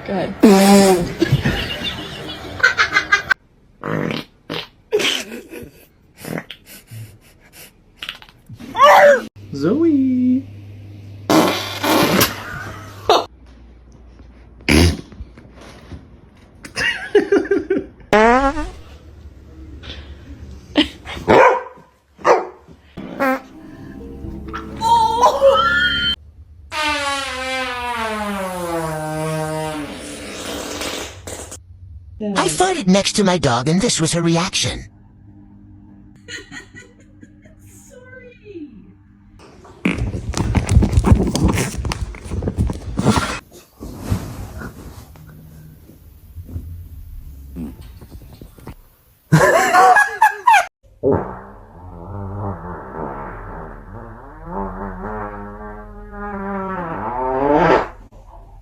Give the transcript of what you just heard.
Go ahead. Zoe. I farted next to my dog and this was her reaction.